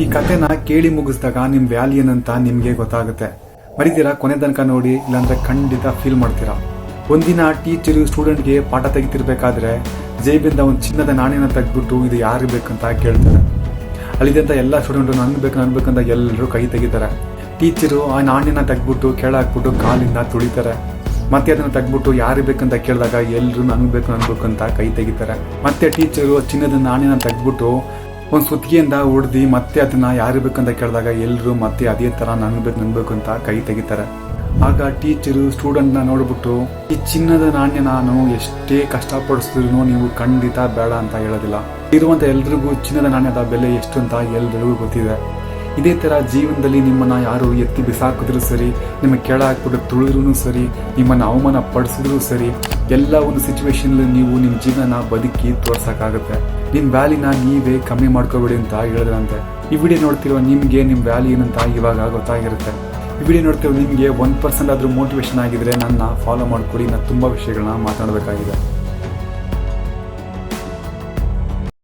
ಈ ಕಥೆನ ಕೇಳಿ ಮುಗಿಸಿದಾಗ ನಿಮ್ ವ್ಯಾಲ್ಯೂ ಏನಂತ ನಿಮ್ಗೆ ಗೊತ್ತಾಗುತ್ತೆ. ಮರಿತೀರಾ ಕೊನೆ ತನಕ ನೋಡಿ, ಇಲ್ಲಾಂದ್ರೆ ಖಂಡಿತ ಫೀಲ್ ಮಾಡ್ತೀರಾ. ಒಂದಿನ ಟೀಚರು ಸ್ಟೂಡೆಂಟ್ಗೆ ಪಾಠ ತೆಗಿತಿರ್ಬೇಕಾದ್ರೆ ಜೇಬಿಂದ ಒಂದು ಚಿನ್ನದ ನಾಣ್ಯನ ತೆಗೆದ್ಬಿಟ್ಟು ಇದು ಯಾರು ಬೇಕಂತ ಕೇಳ್ತಾರೆ. ಅಲ್ಲಿದ್ದಂತ ಎಲ್ಲ ಸ್ಟೂಡೆಂಟು ನನ್ಬೇಕಂತ ಎಲ್ಲರೂ ಕೈ ತೆಗಿತಾರೆ. ಟೀಚರು ಆ ನಾಣ್ಯನ ತೆಗ್ಬಿಟ್ಟು ಕೆಳಾಕ್ಬಿಟ್ಟು ಕಾಲಿಂದ ತುಳಿತಾರೆ. ಮತ್ತೆ ಅದನ್ನ ತೆಗ್ಬಿಟ್ಟು ಯಾರು ಬೇಕಂತ ಕೇಳಿದಾಗ ಎಲ್ಲರೂ ನನ್ಬೇಕಂತ ಕೈ ತೆಗಿತಾರೆ. ಮತ್ತೆ ಟೀಚರು ಚಿನ್ನದ ನಾಣ್ಯನ ತೆಗ್ಬಿಟ್ಟು ಒಂದು ಸುತ್ತಿಗೆಯಿಂದ ಹೊಡೆದಿ ಮತ್ತೆ ಅದನ್ನ ಯಾರು ಬೇಕಂತ ಕೇಳಿದಾಗ ಎಲ್ಲರೂ ಮತ್ತೆ ಅದೇ ತರ ನನ್ಬೇಕು ಅಂತ ಕೈ ತೆಗಿತಾರೆ. ಆಗ ಟೀಚರು ಸ್ಟೂಡೆಂಟ್ನ ನೋಡ್ಬಿಟ್ಟು, ಈ ಚಿನ್ನದ ನಾಣ್ಯ ನಾನು ಎಷ್ಟೇ ಕಷ್ಟಪಡಿಸಿದ್ರು ನೀವು ಖಂಡಿತ ಬೇಡ ಅಂತ ಹೇಳೋದಿಲ್ಲ. ಇರುವಂತ ಎಲ್ರಿಗೂ ಚಿನ್ನದ ನಾಣ್ಯದ ಬೆಲೆ ಎಷ್ಟು ಅಂತ ಎಲ್ರಿಗೂ ಗೊತ್ತಿದೆ. ಇದೇ ತರ ಜೀವನದಲ್ಲಿ ನಿಮ್ಮನ್ನ ಯಾರು ಎತ್ತಿ ಬಿಸಾಕಿದ್ರು ಸರಿ, ನಿಮಗೆ ಕೆಳ ಹಾಕ್ಬಿಟ್ಟು ತುಳಿದ್ರೂ ಸರಿ, ನಿಮ್ಮನ್ನ ಅವಮಾನ ಪಡಿಸಿದ್ರು ಸರಿ, ಎಲ್ಲ ಒಂದು ಸಿಚುವೇಶನ್ ನೀವು ನಿಮ್ಮ ಜೀವನ ಬದುಕಿ ತೋರ್ಸಕ್ಕಾಗುತ್ತೆ. ನಿಮ್ ವ್ಯಾಲ್ಯೂನ ನೀವೇ ಕಮ್ಮಿ ಮಾಡ್ಕೋಬೇಡಿ ಅಂತ ಹೇಳಿದ್ರಂತೆ. ಈ ವಿಡಿಯೋ ನೋಡ್ತಿರೋ ನಿಮ್ಗೆ ನಿಮ್ ವ್ಯಾಲ್ಯೂ ಏನಂತ ಇವಾಗ ಗೊತ್ತಾಗಿರುತ್ತೆ. ಈ ವಿಡಿಯೋ ನೋಡ್ತಿರೋ ನಿಮ್ಗೆ 1% ಆದ್ರೂ ಮೋಟಿವೇಶನ್ ಆಗಿದ್ರೆ ನನ್ನ ಫಾಲೋ ಮಾಡ್ಕೊಳ್ಳಿ. ನಾನು ತುಂಬಾ ವಿಷಯಗಳನ್ನ ಮಾತಾಡಬೇಕಾಗಿದೆ.